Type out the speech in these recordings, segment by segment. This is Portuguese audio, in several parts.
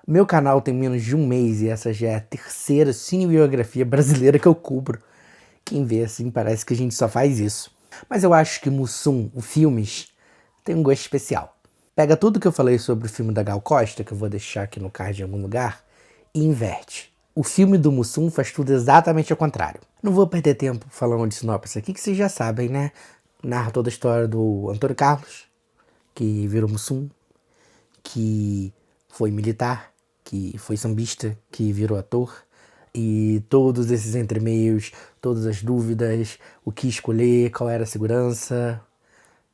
Meu canal tem menos de um mês e essa já é a terceira cinebiografia brasileira que eu cubro. Quem vê assim parece que a gente só faz isso. Mas eu acho que Mussum, o Filmes, tem um gosto especial. Pega tudo que eu falei sobre o filme da Gal Costa, que eu vou deixar aqui no card em algum lugar, e inverte. O filme do Mussum faz tudo exatamente ao contrário. Não vou perder tempo falando de sinopse aqui, que vocês já sabem, né? Narra toda a história do Antônio Carlos, que virou Mussum, que foi militar, que foi sambista, que virou ator, e todos esses entremeios, todas as dúvidas, o que escolher, qual era a segurança.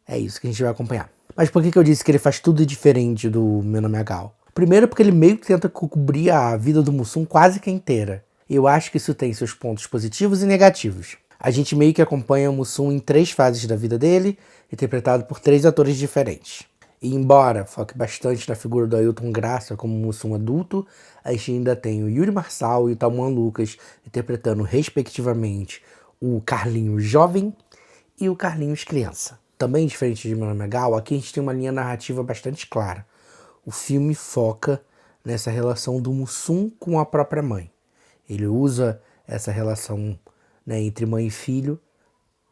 É isso que a gente vai acompanhar. Mas por que eu disse que ele faz tudo diferente do Meu Nome é Gal? Primeiro porque ele meio que tenta cobrir a vida do Mussum quase que inteira. E eu acho que isso tem seus pontos positivos e negativos. A gente meio que acompanha o Mussum em 3 fases da vida dele, interpretado por 3 atores diferentes. E embora foque bastante na figura do Ailton Graça como Mussum adulto, a gente ainda tem o Yuri Marçal e o Tauan Lucas interpretando respectivamente o Carlinhos jovem e o Carlinhos criança. Também diferente de Meu Nome é Gal, aqui a gente tem uma linha narrativa bastante clara. O filme foca nessa relação do Mussum com a própria mãe. Ele usa essa relação, né, entre mãe e filho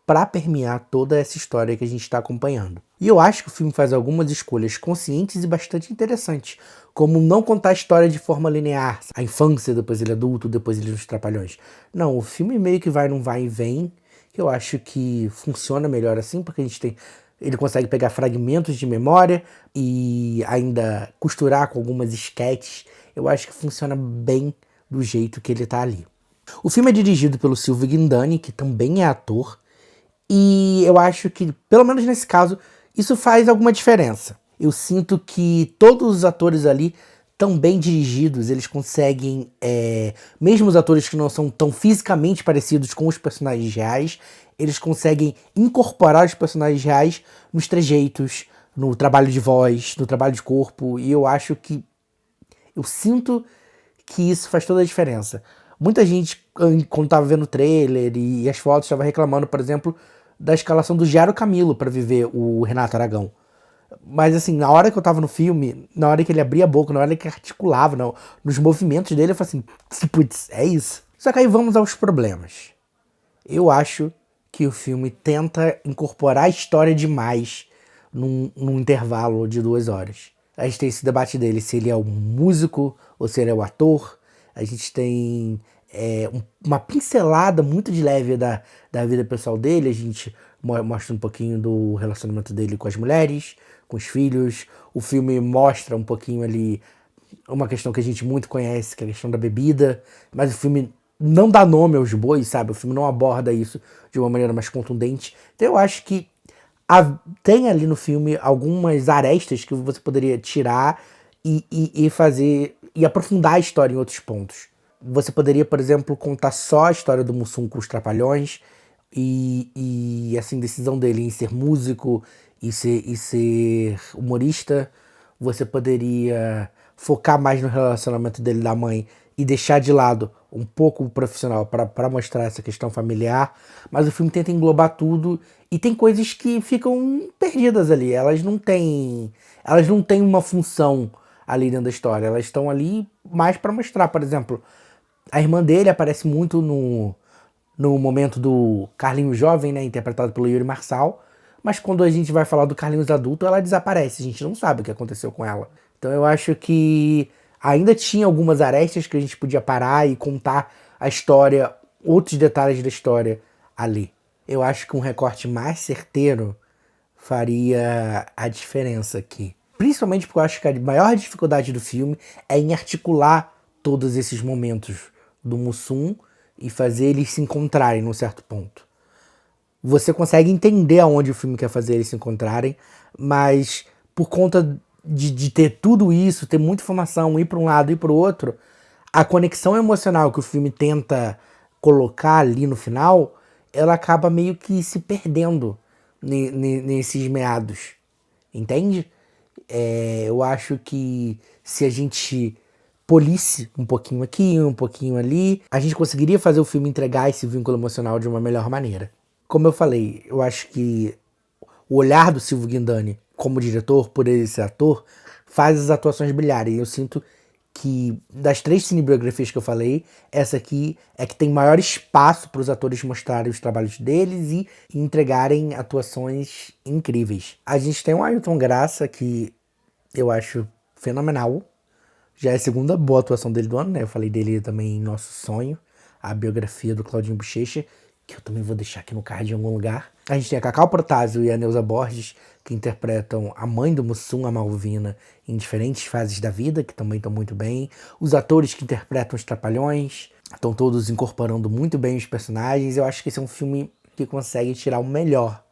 para permear toda essa história que a gente está acompanhando. E eu acho que o filme faz algumas escolhas conscientes e bastante interessantes, como não contar a história de forma linear, a infância, depois ele adulto, depois ele nos Trapalhões. Não, o filme meio que vai num vai e vem, que eu acho que funciona melhor assim, porque ele consegue pegar fragmentos de memória e ainda costurar com algumas sketches. Eu acho que funciona bem do jeito que ele tá ali. O filme é dirigido pelo Silvio Guindani, que também é ator, e eu acho que, pelo menos nesse caso, isso faz alguma diferença. Eu sinto que todos os atores ali tão bem dirigidos, eles conseguem, mesmo os atores que não são tão fisicamente parecidos com os personagens reais, eles conseguem incorporar os personagens reais nos trejeitos, no trabalho de voz, no trabalho de corpo, e eu sinto que isso faz toda a diferença. Muita gente, quando estava vendo o trailer e as fotos, estava reclamando, por exemplo, da escalação do Jairo Camilo para viver o Renato Aragão. Mas assim, na hora que eu tava no filme, na hora que ele abria a boca, na hora que articulava, nos movimentos dele, eu falei assim, putz, é isso. Só que aí vamos aos problemas. Eu acho que o filme tenta incorporar a história demais num intervalo de 2 horas. A gente tem esse debate dele, se ele é o músico ou se ele é o ator. A gente tem uma pincelada muito de leve da vida pessoal dele. A gente mostra um pouquinho do relacionamento dele com as mulheres, com os filhos. O filme mostra um pouquinho ali uma questão que a gente muito conhece, que é a questão da bebida. Mas o filme não dá nome aos bois, sabe? O filme não aborda isso de uma maneira mais contundente. Então eu acho que tem ali no filme algumas arestas que você poderia tirar e fazer e aprofundar a história em outros pontos. Você poderia, por exemplo, contar só a história do Mussum com os Trapalhões e assim, decisão dele em ser músico e ser humorista. Você poderia focar mais no relacionamento dele da mãe e deixar de lado um pouco o profissional para mostrar essa questão familiar, mas o filme tenta englobar tudo e tem coisas que ficam perdidas ali. Elas não têm uma função ali dentro da história. Elas estão ali mais para mostrar, por exemplo, a irmã dele aparece muito no momento do Carlinhos jovem, né, interpretado pelo Yuri Marçal, mas quando a gente vai falar do Carlinhos adulto, ela desaparece, a gente não sabe o que aconteceu com ela. Então eu acho que ainda tinha algumas arestas que a gente podia parar e contar a história, outros detalhes da história ali. Eu acho que um recorte mais certeiro faria a diferença aqui. Principalmente porque eu acho que a maior dificuldade do filme é em articular todos esses momentos do Mussum e fazer eles se encontrarem num certo ponto. Você consegue entender aonde o filme quer fazer eles se encontrarem, mas por conta de ter tudo isso, ter muita informação, ir para um lado e para o outro, a conexão emocional que o filme tenta colocar ali no final, ela acaba meio que se perdendo nesses meados, entende? Eu acho que se a gente polisse um pouquinho aqui, um pouquinho ali, a gente conseguiria fazer o filme entregar esse vínculo emocional de uma melhor maneira. Como eu falei, eu acho que o olhar do Silvio Guindani como diretor, por ele ser ator, faz as atuações brilharem. Eu sinto que, das 3 cinebiografias que eu falei, essa aqui é que tem maior espaço para os atores mostrarem os trabalhos deles e entregarem atuações incríveis. A gente tem o Ailton Graça, que eu acho fenomenal. Já é a segunda boa atuação dele do ano, né? Eu falei dele também em Nosso Sonho, a biografia do Claudinho Bochecha, que eu também vou deixar aqui no card em algum lugar. A gente tem a Cacau Protásio e a Neuza Borges, que interpretam a mãe do Mussum, a Malvina, em diferentes fases da vida, que também estão muito bem. Os atores que interpretam os Trapalhões estão todos incorporando muito bem os personagens. Eu acho que esse é um filme que consegue tirar o melhor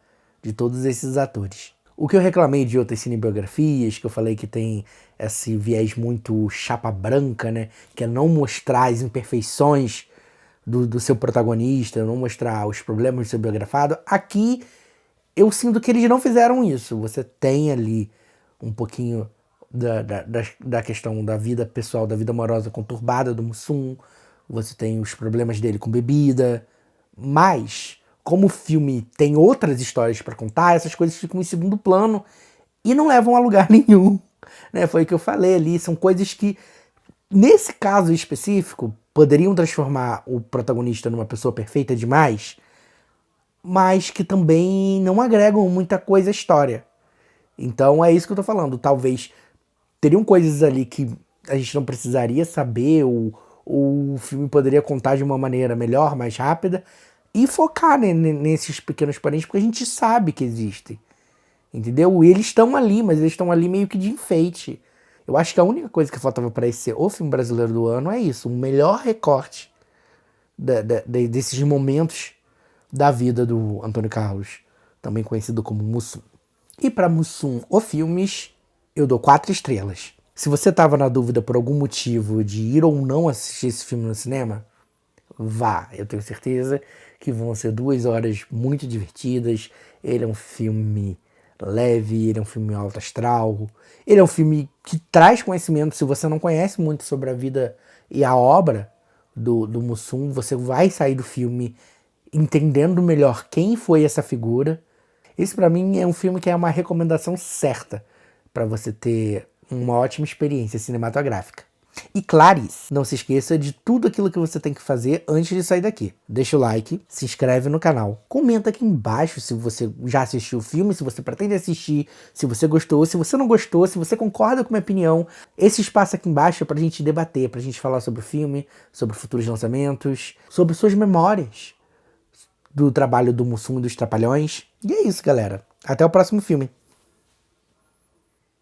de todos esses atores. O que eu reclamei de outras cinebiografias, que eu falei que tem esse viés muito chapa branca, né? Que é não mostrar as imperfeições do seu protagonista, não mostrar os problemas do seu biografado. Aqui, eu sinto que eles não fizeram isso. Você tem ali um pouquinho da questão da vida pessoal, da vida amorosa conturbada do Mussum. Você tem os problemas dele com bebida. Mas, como o filme tem outras histórias para contar, essas coisas ficam em segundo plano e não levam a lugar nenhum. Né? Foi o que eu falei ali. São coisas que, nesse caso específico, poderiam transformar o protagonista numa pessoa perfeita demais, mas que também não agregam muita coisa à história. Então é isso que eu tô falando. Talvez teriam coisas ali que a gente não precisaria saber, ou o filme poderia contar de uma maneira melhor, mais rápida, e focar, né, nesses pequenos parentes, porque a gente sabe que existem. Entendeu? E eles estão ali, mas eles estão ali meio que de enfeite. Eu acho que a única coisa que faltava para esse ser o filme brasileiro do ano é isso, um melhor recorte desses momentos da vida do Antônio Carlos, também conhecido como Mussum. E para Mussum, o Filmes, eu dou 4 estrelas. Se você estava na dúvida por algum motivo de ir ou não assistir esse filme no cinema, vá. Eu tenho certeza que vão ser 2 horas muito divertidas. Ele é um filme leve, ele é um filme alto astral, ele é um filme que traz conhecimento. Se você não conhece muito sobre a vida e a obra do Mussum, você vai sair do filme entendendo melhor quem foi essa figura. Esse para mim é um filme que é uma recomendação certa para você ter uma ótima experiência cinematográfica. E Clarice, não se esqueça de tudo aquilo que você tem que fazer antes de sair daqui. Deixa o like, se inscreve no canal, comenta aqui embaixo se você já assistiu o filme, se você pretende assistir, se você gostou, se você não gostou, se você concorda com a minha opinião. Esse espaço aqui embaixo é pra gente debater, pra gente falar sobre o filme, sobre futuros lançamentos, sobre suas memórias do trabalho do Mussum e dos Trapalhões. E é isso, galera. Até o próximo filme.